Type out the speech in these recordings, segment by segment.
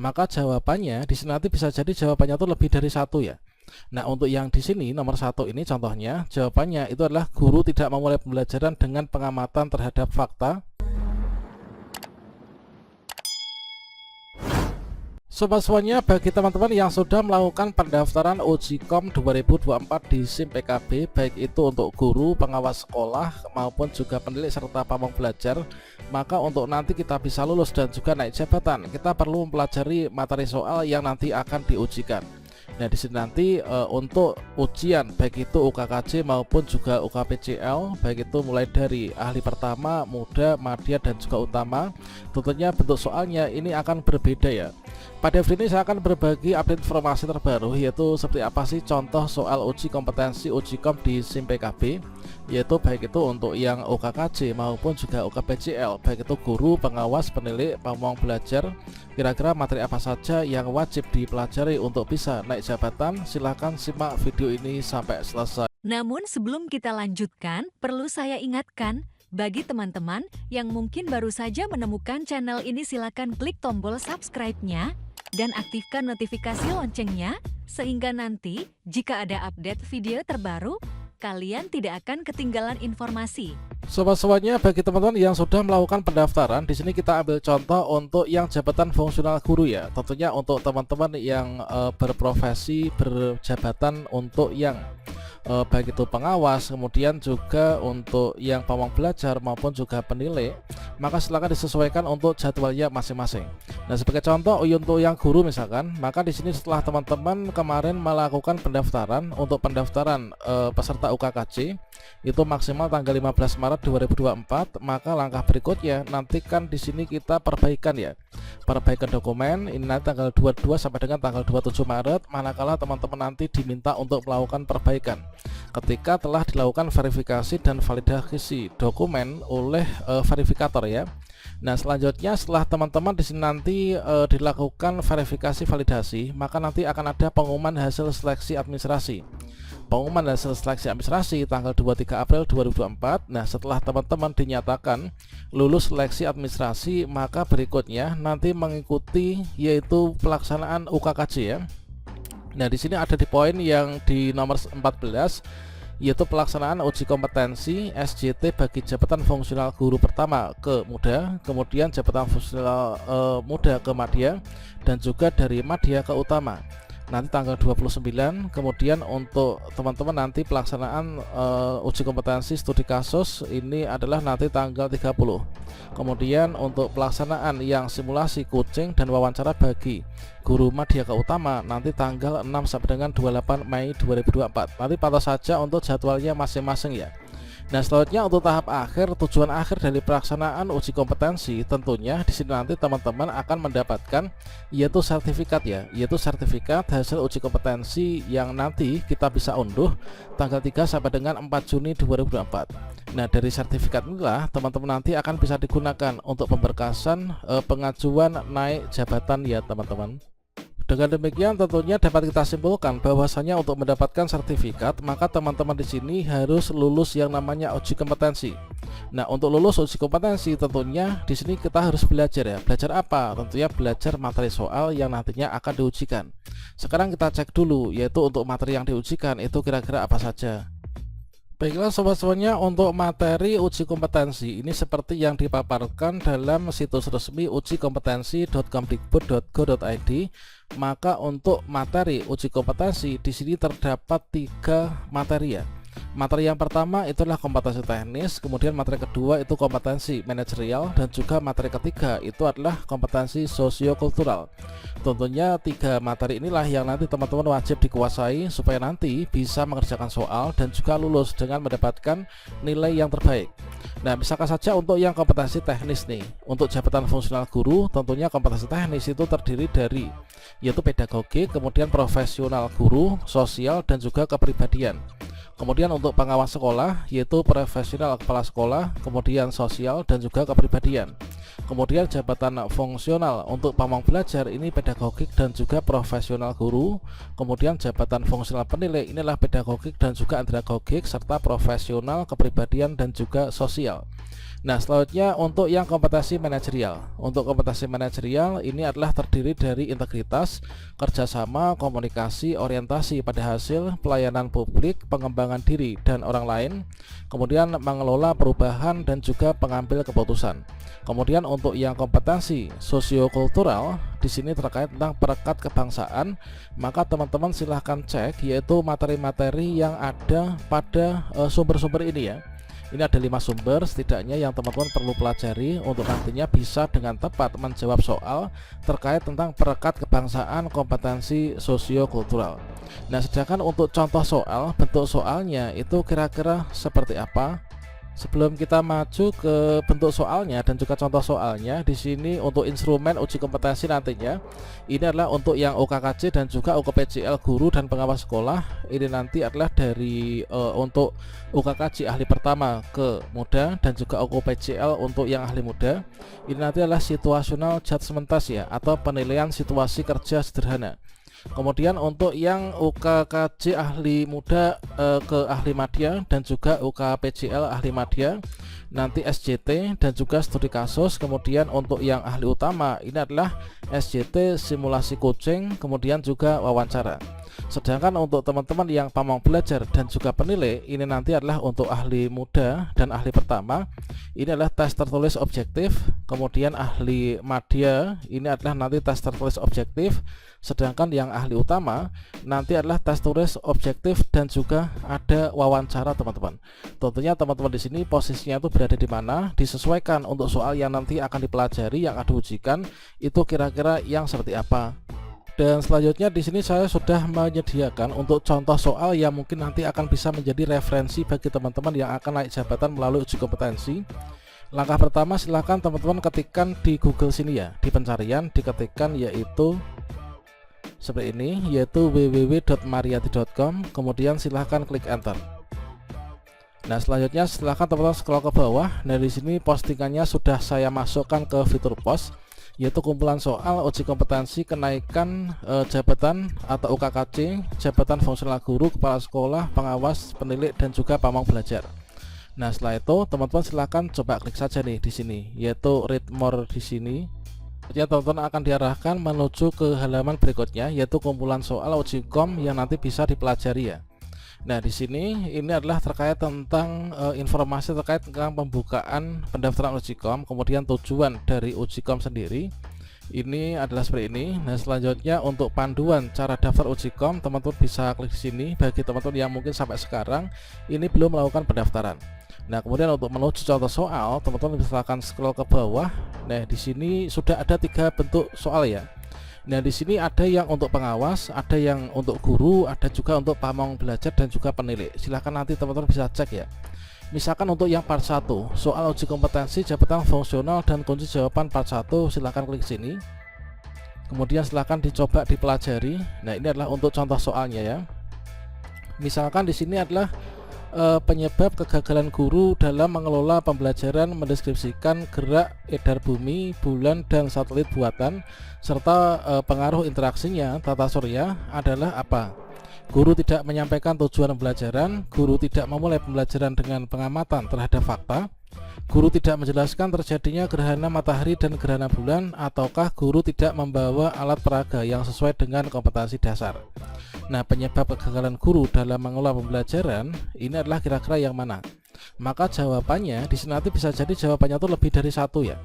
maka jawabannya di sini nanti bisa jadi jawabannya itu lebih dari satu ya. Nah, untuk yang di sini nomor satu ini contohnya jawabannya itu adalah guru tidak memulai pembelajaran dengan pengamatan terhadap fakta. Sobat semuanya, bagi teman-teman yang sudah melakukan pendaftaran Ujikom 2024 di SIM PKB, baik itu untuk guru, pengawas sekolah, maupun juga pendidik serta pamong belajar, maka untuk nanti kita bisa lulus dan juga naik jabatan, kita perlu mempelajari materi soal yang nanti akan diujikan. Nah, di sini nanti untuk ujian baik itu UKKJ maupun juga UKPCL, baik itu mulai dari ahli pertama, muda, madya dan juga utama, tentunya bentuk soalnya ini akan berbeda ya. Pada video ini saya akan berbagi update informasi terbaru, yaitu seperti apa sih contoh soal uji kompetensi Ujikom di SIM PKB, yaitu baik itu untuk yang UKKJ maupun juga UKPCL, baik itu guru, pengawas, penilai, pamong belajar. Kira-kira materi apa saja yang wajib dipelajari untuk bisa naik jabatan? Silahkan simak video ini sampai selesai. Namun sebelum kita lanjutkan, perlu saya ingatkan, bagi teman-teman yang mungkin baru saja menemukan channel ini, silakan klik tombol subscribe-nya dan aktifkan notifikasi loncengnya, sehingga nanti jika ada update video terbaru, kalian tidak akan ketinggalan informasi. Sobat-sobatnya, bagi teman-teman yang sudah melakukan pendaftaran, di sini kita ambil contoh untuk yang jabatan fungsional guru ya. Tentunya untuk teman-teman yang berprofesi berjabatan untuk yang baik itu pengawas, kemudian juga untuk yang pamong belajar maupun juga penilai, maka silakan disesuaikan untuk jadwalnya masing-masing. Nah, sebagai contoh untuk yang guru misalkan, maka di sini setelah teman-teman kemarin melakukan pendaftaran untuk pendaftaran peserta UKKJ itu maksimal tanggal 15 Maret 2024, maka langkah berikutnya nanti kan di sini kita perbaikan ya. Perbaikan dokumen ini nanti tanggal 22 sampai dengan tanggal 27 Maret, manakala teman-teman nanti diminta untuk melakukan perbaikan ketika telah dilakukan verifikasi dan validasi dokumen oleh verifikator ya. Nah, selanjutnya setelah teman-teman di sini nanti dilakukan verifikasi validasi, maka nanti akan ada pengumuman hasil seleksi administrasi. Pengumuman hasil seleksi administrasi tanggal 23 April 2024. Nah, setelah teman-teman dinyatakan lulus seleksi administrasi, maka berikutnya nanti mengikuti yaitu pelaksanaan UKKJ ya. Nah, di sini ada di poin yang di nomor 14, yaitu pelaksanaan uji kompetensi SJT bagi jabatan fungsional guru pertama ke muda, kemudian jabatan fungsional muda ke madya, dan juga dari madya ke utama. Nanti tanggal 29, kemudian untuk teman-teman nanti pelaksanaan uji kompetensi studi kasus ini adalah nanti tanggal 30. Kemudian untuk pelaksanaan yang simulasi coaching dan wawancara bagi guru madya ke utama nanti tanggal 6 sampai dengan 28 Mei 2024. Nanti pantau saja untuk jadwalnya masing-masing ya. Nah, selanjutnya untuk tahap akhir, tujuan akhir dari pelaksanaan uji kompetensi tentunya di sini nanti teman-teman akan mendapatkan yaitu sertifikat ya, yaitu sertifikat hasil uji kompetensi yang nanti kita bisa unduh tanggal 3 sampai dengan 4 Juni 2024. Nah, dari sertifikat inilah teman-teman nanti akan bisa digunakan untuk pemberkasan pengajuan naik jabatan ya teman-teman. Dengan demikian tentunya dapat kita simpulkan bahwasanya untuk mendapatkan sertifikat maka teman-teman di sini harus lulus yang namanya uji kompetensi. Nah, untuk lulus uji kompetensi tentunya di sini kita harus belajar ya. Belajar apa? Tentunya belajar materi soal yang nantinya akan diujikan. Sekarang kita cek dulu yaitu untuk materi yang diujikan itu kira-kira apa saja. Baiklah sobat semuanya, untuk materi uji kompetensi ini seperti yang dipaparkan dalam situs resmi ujikompetensi.kemdikbud.go.id. Maka untuk materi uji kompetensi di sini terdapat 3 materi ya. Materi yang pertama itulah kompetensi teknis, kemudian materi kedua itu kompetensi manajerial, dan juga materi ketiga itu adalah kompetensi sosiokultural. Tentunya 3 materi inilah yang nanti teman-teman wajib dikuasai supaya nanti bisa mengerjakan soal dan juga lulus dengan mendapatkan nilai yang terbaik. Nah, misalkan saja untuk yang kompetensi teknis nih, untuk jabatan fungsional guru tentunya kompetensi teknis itu terdiri dari yaitu pedagogi, kemudian profesional guru, sosial, dan juga kepribadian. Kemudian untuk pengawas sekolah yaitu profesional kepala sekolah, kemudian sosial, dan juga kepribadian. Kemudian jabatan fungsional untuk pamong belajar ini pedagogik dan juga profesional guru. Kemudian jabatan fungsional penilai inilah pedagogik dan juga andragogik serta profesional, kepribadian dan juga sosial. Nah, selanjutnya untuk yang kompetensi manajerial. Untuk kompetensi manajerial ini adalah terdiri dari integritas, kerjasama, komunikasi, orientasi pada hasil, pelayanan publik, pengembangan diri dan orang lain, kemudian mengelola perubahan dan juga pengambil keputusan. Kemudian untuk yang kompetensi sosiokultural, di sini terkait tentang perekat kebangsaan, maka teman-teman silahkan cek yaitu materi-materi yang ada pada sumber-sumber ini ya. Ini ada 5 sumber setidaknya yang teman-teman perlu pelajari untuk nantinya bisa dengan tepat menjawab soal terkait tentang perekat kebangsaan kompetensi sosiokultural. Nah, sedangkan untuk contoh soal, bentuk soalnya itu kira-kira seperti apa? Sebelum kita maju ke bentuk soalnya dan juga contoh soalnya, di sini untuk instrumen uji kompetensi nantinya ini adalah untuk yang UKKJ dan juga UKPJL guru dan pengawas sekolah. Ini nanti adalah dari untuk UKKJ ahli pertama ke muda dan juga UKPJL untuk yang ahli muda. Ini nanti adalah situational judgment test ya, atau penilaian situasi kerja sederhana. Kemudian untuk yang UKKJ ahli muda ke ahli madya dan juga UKPJL ahli madya nanti SJT dan juga studi kasus. Kemudian untuk yang ahli utama ini adalah SJT simulasi coaching, kemudian juga wawancara. Sedangkan untuk teman-teman yang pamong belajar dan juga penilai ini nanti adalah untuk ahli muda dan ahli pertama ini adalah tes tertulis objektif. Kemudian ahli madya ini adalah nanti tes tertulis objektif. Sedangkan yang ahli utama nanti adalah tes tulis objektif dan juga ada wawancara teman-teman. Tentunya teman-teman di sini posisinya itu berada di mana, disesuaikan untuk soal yang nanti akan dipelajari yang ada ujikan itu kira-kira yang seperti apa. Dan selanjutnya di sini saya sudah menyediakan untuk contoh soal yang mungkin nanti akan bisa menjadi referensi bagi teman-teman yang akan naik jabatan melalui uji kompetensi. Langkah pertama silahkan teman-teman ketikkan di Google sini ya, di pencarian diketikkan yaitu seperti ini, yaitu www.mariyati.com. kemudian silahkan klik enter. Nah, selanjutnya silahkan teman-teman scroll ke bawah. Nah, di sini postingannya sudah saya masukkan ke fitur post, yaitu kumpulan soal uji kompetensi kenaikan jabatan atau UKKJ, jabatan fungsional guru, kepala sekolah, pengawas, penilai dan juga pamong belajar. Nah, setelah itu teman-teman silahkan coba klik saja nih di sini, yaitu read more di sini. Ya, teman-teman akan diarahkan menuju ke halaman berikutnya, yaitu kumpulan soal uji kom yang nanti bisa dipelajari ya. Nah, di sini ini adalah terkait tentang informasi terkait tentang pembukaan pendaftaran uji kom, kemudian tujuan dari uji kom sendiri. Ini adalah seperti ini. Nah, selanjutnya untuk panduan cara daftar uji kom, teman-teman bisa klik di sini bagi teman-teman yang mungkin sampai sekarang ini belum melakukan pendaftaran. Nah, kemudian untuk menuju contoh soal, teman-teman silakan scroll ke bawah. Nah, di sini sudah ada 3 bentuk soal ya. Nah, di sini ada yang untuk pengawas, ada yang untuk guru, ada juga untuk pamong belajar dan juga penilai. Silahkan nanti teman-teman bisa cek ya. Misalkan untuk yang part 1, soal uji kompetensi jabatan fungsional dan kunci jawaban part 1, silahkan klik sini. Kemudian silahkan dicoba dipelajari. Nah, ini adalah untuk contoh soalnya ya. Misalkan di sini adalah penyebab kegagalan guru dalam mengelola pembelajaran, mendeskripsikan gerak edar bumi, bulan dan satelit buatan serta pengaruh interaksinya tata surya adalah apa? Guru tidak menyampaikan tujuan pembelajaran, guru tidak memulai pembelajaran dengan pengamatan terhadap fakta, guru tidak menjelaskan terjadinya gerhana matahari dan gerhana bulan, ataukah guru tidak membawa alat peraga yang sesuai dengan kompetensi dasar. Nah, penyebab kegagalan guru dalam mengelola pembelajaran ini adalah kira-kira yang mana? Maka jawabannya di sini nanti bisa jadi jawabannya itu lebih dari 1 ya.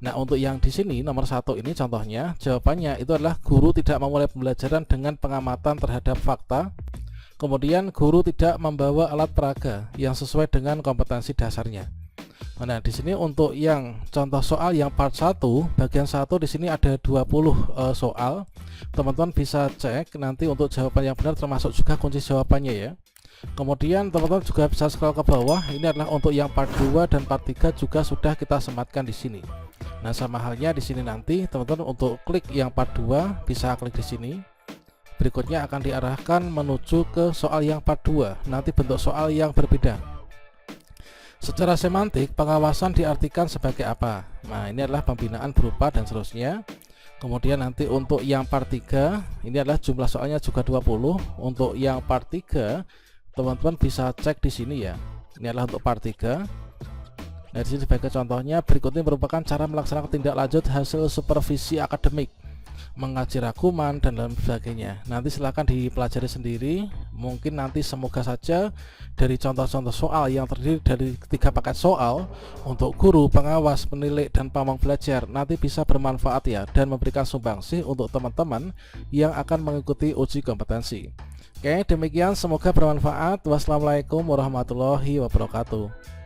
Nah, untuk yang di sini nomor 1 ini contohnya, jawabannya itu adalah guru tidak memulai pembelajaran dengan pengamatan terhadap fakta. Kemudian guru tidak membawa alat peraga yang sesuai dengan kompetensi dasarnya. Nah, di sini untuk yang contoh soal yang part 1 bagian 1 di sini ada 20 soal. Teman-teman bisa cek nanti untuk jawaban yang benar termasuk juga kunci jawabannya ya. Kemudian teman-teman juga bisa scroll ke bawah. Ini adalah untuk yang part 2 dan part 3 juga sudah kita sematkan di sini. Nah, sama halnya di sini nanti teman-teman untuk klik yang part 2 bisa klik di sini. Berikutnya akan diarahkan menuju ke soal yang part 2. Nanti bentuk soal yang berbeda. Secara semantik, pengawasan diartikan sebagai apa? Nah, ini adalah pembinaan berupa dan seterusnya. Kemudian nanti untuk yang part 3, ini adalah jumlah soalnya juga 20. Untuk yang part 3, teman-teman bisa cek di sini ya. Ini adalah untuk part 3. Nah, di sini sebagai contohnya, berikut ini merupakan cara melaksanakan tindak lanjut hasil supervisi akademik, mengaji rangkuman dan lain sebagainya. Nanti silahkan dipelajari sendiri. Mungkin nanti semoga saja dari contoh-contoh soal yang terdiri dari 3 paket soal untuk guru, pengawas, penilik, dan pamong belajar nanti bisa bermanfaat ya, dan memberikan sumbangsih untuk teman-teman yang akan mengikuti uji kompetensi. Oke, demikian, semoga bermanfaat. Wassalamualaikum warahmatullahi wabarakatuh.